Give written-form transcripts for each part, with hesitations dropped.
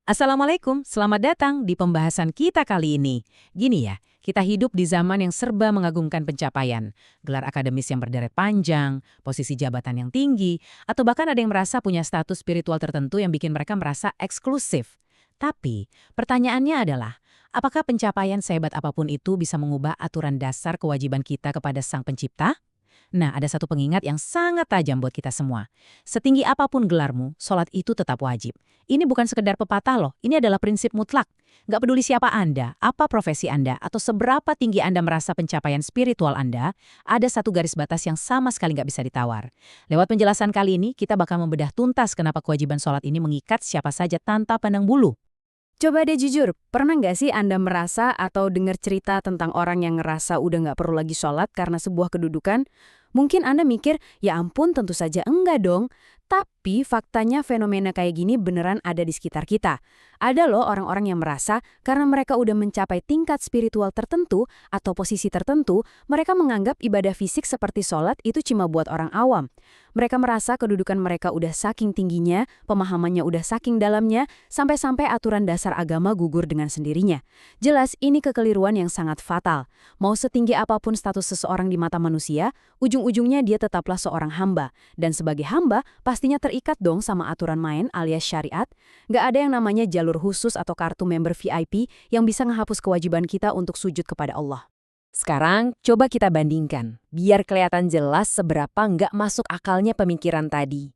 Assalamualaikum, selamat datang di pembahasan kita kali ini. Gini ya, kita hidup di zaman yang serba mengagumkan pencapaian. Gelar akademis yang berderet panjang, posisi jabatan yang tinggi, atau bahkan ada yang merasa punya status spiritual tertentu yang bikin mereka merasa eksklusif. Tapi, pertanyaannya adalah, apakah pencapaian sehebat apapun itu bisa mengubah aturan dasar kewajiban kita kepada Sang Pencipta? Nah, ada satu pengingat yang sangat tajam buat kita semua. Setinggi apapun gelarmu, sholat itu tetap wajib. Ini bukan sekedar pepatah loh, ini adalah prinsip mutlak. Nggak peduli siapa Anda, apa profesi Anda, atau seberapa tinggi Anda merasa pencapaian spiritual Anda, ada satu garis batas yang sama sekali nggak bisa ditawar. Lewat penjelasan kali ini, kita bakal membedah tuntas kenapa kewajiban sholat ini mengikat siapa saja tanpa pandang bulu. Coba deh jujur, pernah nggak sih Anda merasa atau dengar cerita tentang orang yang ngerasa udah nggak perlu lagi sholat karena sebuah kedudukan? Mungkin Anda mikir, ya ampun tentu saja enggak dong. Tapi faktanya fenomena kayak gini beneran ada di sekitar kita. Ada loh orang-orang yang merasa karena mereka udah mencapai tingkat spiritual tertentu atau posisi tertentu, mereka menganggap ibadah fisik seperti sholat itu cuma buat orang awam. Mereka merasa kedudukan mereka udah saking tingginya, pemahamannya udah saking dalamnya, sampai-sampai aturan dasar agama gugur dengan sendirinya. Jelas ini kekeliruan yang sangat fatal. Mau setinggi apapun status seseorang di mata manusia, ujung-ujungnya dia tetaplah seorang hamba. Dan sebagai hamba, pastinya terikat dong sama aturan main alias syariat. Nggak ada yang namanya jalur khusus atau kartu member VIP yang bisa menghapus kewajiban kita untuk sujud kepada Allah. Sekarang, coba kita bandingkan, biar kelihatan jelas seberapa nggak masuk akalnya pemikiran tadi.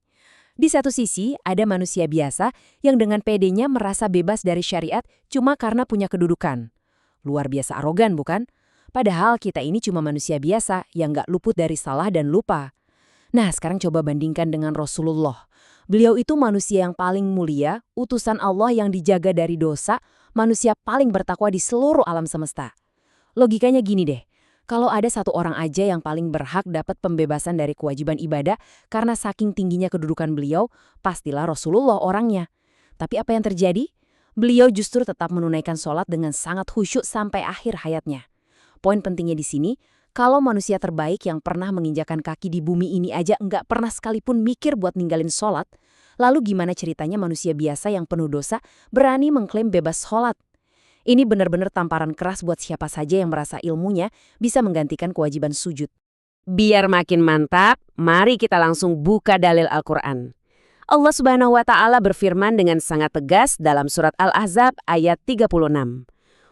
Di satu sisi, ada manusia biasa yang dengan pedenya merasa bebas dari syariat cuma karena punya kedudukan. Luar biasa arogan, bukan? Padahal kita ini cuma manusia biasa yang nggak luput dari salah dan lupa. Nah, sekarang coba bandingkan dengan Rasulullah. Beliau itu manusia yang paling mulia, utusan Allah yang dijaga dari dosa, manusia paling bertakwa di seluruh alam semesta. Logikanya gini deh, kalau ada satu orang aja yang paling berhak dapat pembebasan dari kewajiban ibadah karena saking tingginya kedudukan beliau, pastilah Rasulullah orangnya. Tapi apa yang terjadi? Beliau justru tetap menunaikan sholat dengan sangat khusyuk sampai akhir hayatnya. Poin pentingnya di sini, kalau manusia terbaik yang pernah menginjakan kaki di bumi ini aja nggak pernah sekalipun mikir buat ninggalin sholat, lalu gimana ceritanya manusia biasa yang penuh dosa berani mengklaim bebas sholat? Ini benar-benar tamparan keras buat siapa saja yang merasa ilmunya bisa menggantikan kewajiban sujud. Biar makin mantap, mari kita langsung buka dalil Al-Quran. Allah Subhanahu wa Ta'ala berfirman dengan sangat tegas dalam surat Al-Ahzab ayat 36.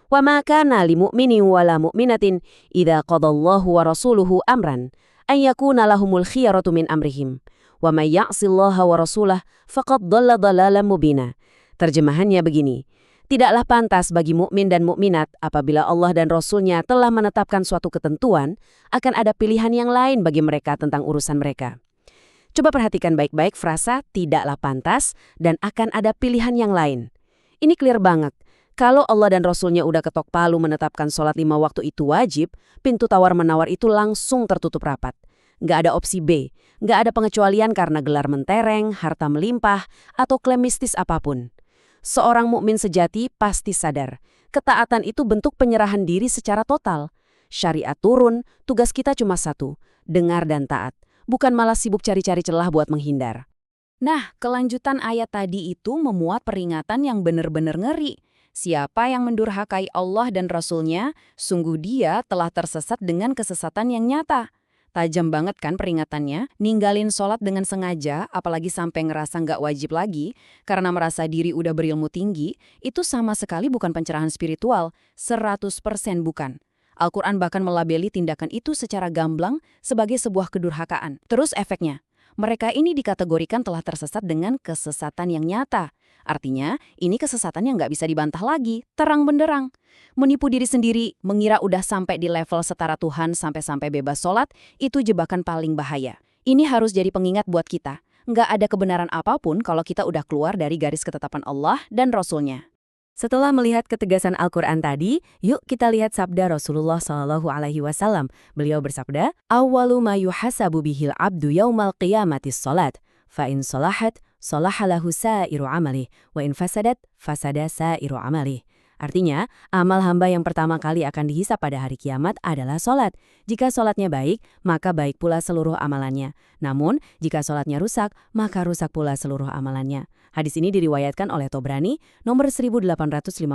Wa ma kana li mu'minin wa la mu'minatin idza qadallahu wa rasuluhu amran an yakuna lahumul khiyaratu min amrihim wa may ya'sillaha wa rasulahu faqad dhalla dhalalan mubina. Terjemahannya begini. Tidaklah pantas bagi mukmin dan mukminat apabila Allah dan Rasul-Nya telah menetapkan suatu ketentuan, akan ada pilihan yang lain bagi mereka tentang urusan mereka. Coba perhatikan baik-baik frasa tidaklah pantas dan akan ada pilihan yang lain. Ini clear banget. Kalau Allah dan Rasul-Nya udah ketok palu menetapkan sholat 5 waktu itu wajib, pintu tawar-menawar itu langsung tertutup rapat. Nggak ada opsi B, nggak ada pengecualian karena gelar mentereng, harta melimpah, atau klaim mistis apapun. Seorang mukmin sejati pasti sadar, ketaatan itu bentuk penyerahan diri secara total. Syariat turun, tugas kita cuma satu, dengar dan taat, bukan malah sibuk cari-cari celah buat menghindar. Nah, kelanjutan ayat tadi itu memuat peringatan yang benar-benar ngeri. Siapa yang mendurhakai Allah dan Rasul-Nya, sungguh dia telah tersesat dengan kesesatan yang nyata. Tajam banget kan peringatannya, ninggalin sholat dengan sengaja, apalagi sampai ngerasa nggak wajib lagi, karena merasa diri udah berilmu tinggi, itu sama sekali bukan pencerahan spiritual, 100% bukan. Al-Quran bahkan melabeli tindakan itu secara gamblang sebagai sebuah kedurhakaan. Terus efeknya, mereka ini dikategorikan telah tersesat dengan kesesatan yang nyata. Artinya, ini kesesatan yang nggak bisa dibantah lagi, terang benderang. Menipu diri sendiri, mengira udah sampai di level setara Tuhan sampai-sampai bebas sholat, itu jebakan paling bahaya. Ini harus jadi pengingat buat kita. Nggak ada kebenaran apapun kalau kita udah keluar dari garis ketetapan Allah dan Rasul-Nya. Setelah melihat ketegasan Al-Quran tadi, yuk kita lihat sabda Rasulullah SAW. Beliau bersabda, "Awwalu ma yuhasabu bihil abdu yaumal qiyamatis salat, fa in salahat, salahalahu sa'iru amalih, wa in fasadat, fasada sa'iru amalih." Artinya, amal hamba yang pertama kali akan dihisap pada hari kiamat adalah sholat. Jika sholatnya baik, maka baik pula seluruh amalannya. Namun, jika sholatnya rusak, maka rusak pula seluruh amalannya. Hadis ini diriwayatkan oleh Tobrani nomor 1859.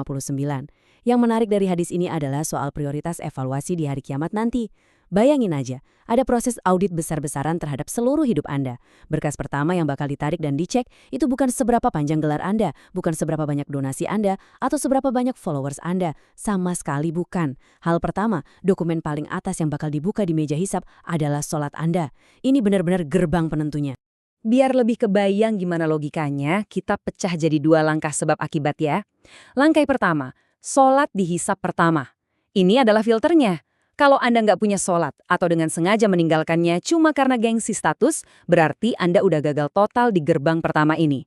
Yang menarik dari hadis ini adalah soal prioritas evaluasi di hari kiamat nanti. Bayangin aja, ada proses audit besar-besaran terhadap seluruh hidup Anda. Berkas pertama yang bakal ditarik dan dicek itu bukan seberapa panjang gelar Anda, bukan seberapa banyak donasi Anda, atau seberapa banyak followers Anda. Sama sekali bukan. Hal pertama, dokumen paling atas yang bakal dibuka di meja hisab adalah sholat Anda. Ini benar-benar gerbang penentunya. Biar lebih kebayang gimana logikanya, kita pecah jadi 2 langkah sebab akibat ya. Langkah pertama, sholat dihisap pertama. Ini adalah filternya. Kalau Anda nggak punya sholat atau dengan sengaja meninggalkannya cuma karena gengsi status, berarti Anda udah gagal total di gerbang pertama ini.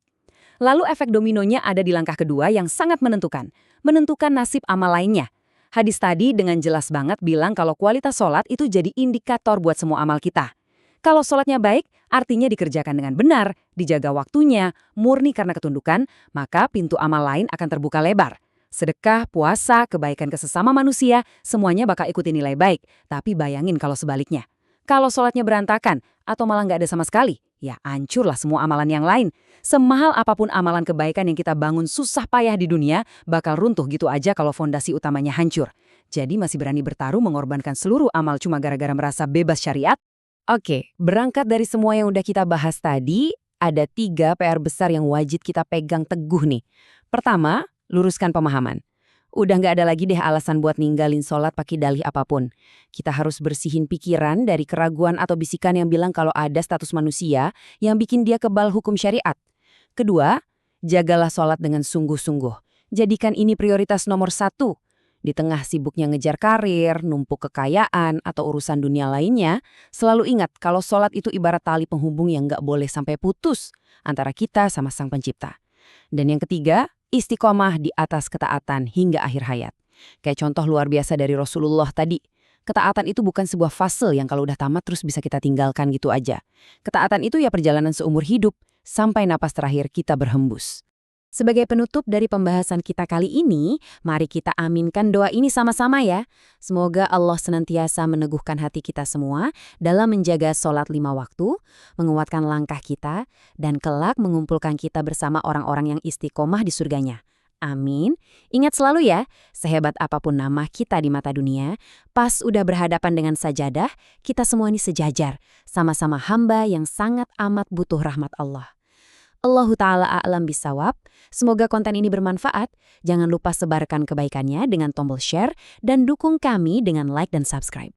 Lalu efek dominonya ada di langkah kedua yang sangat menentukan. Menentukan nasib amal lainnya. Hadis tadi dengan jelas banget bilang kalau kualitas sholat itu jadi indikator buat semua amal kita. Kalau sholatnya baik, artinya dikerjakan dengan benar, dijaga waktunya, murni karena ketundukan, maka pintu amal lain akan terbuka lebar. Sedekah, puasa, kebaikan ke sesama manusia, semuanya bakal ikuti nilai baik. Tapi bayangin kalau sebaliknya. Kalau sholatnya berantakan, atau malah nggak ada sama sekali, ya hancurlah semua amalan yang lain. Semahal apapun amalan kebaikan yang kita bangun susah payah di dunia, bakal runtuh gitu aja kalau fondasi utamanya hancur. Jadi masih berani bertaruh mengorbankan seluruh amal cuma gara-gara merasa bebas syariat? Oke, berangkat dari semua yang udah kita bahas tadi, ada 3 PR besar yang wajib kita pegang teguh nih. Pertama, luruskan pemahaman. Udah nggak ada lagi deh alasan buat ninggalin sholat pakai dalih apapun. Kita harus bersihin pikiran dari keraguan atau bisikan yang bilang kalau ada status manusia yang bikin dia kebal hukum syariat. Kedua, jagalah sholat dengan sungguh-sungguh. Jadikan ini prioritas nomor 1. Di tengah sibuknya ngejar karir, numpuk kekayaan, atau urusan dunia lainnya, selalu ingat kalau sholat itu ibarat tali penghubung yang nggak boleh sampai putus antara kita sama Sang Pencipta. Dan yang ketiga, istiqomah di atas ketaatan hingga akhir hayat. Kayak contoh luar biasa dari Rasulullah tadi. Ketaatan itu bukan sebuah fase yang kalau udah tamat terus bisa kita tinggalkan gitu aja. Ketaatan itu ya perjalanan seumur hidup, sampai napas terakhir kita berhembus. Sebagai penutup dari pembahasan kita kali ini, mari kita aminkan doa ini sama-sama ya. Semoga Allah senantiasa meneguhkan hati kita semua dalam menjaga sholat 5 waktu, menguatkan langkah kita, dan kelak mengumpulkan kita bersama orang-orang yang istiqomah di surganya. Amin. Ingat selalu ya, sehebat apapun nama kita di mata dunia, pas udah berhadapan dengan sajadah, kita semua ini sejajar, sama-sama hamba yang sangat amat butuh rahmat Allah. Allahu Ta'ala a'lam bisawab. Semoga konten ini bermanfaat. Jangan lupa sebarkan kebaikannya dengan tombol share dan dukung kami dengan like dan subscribe.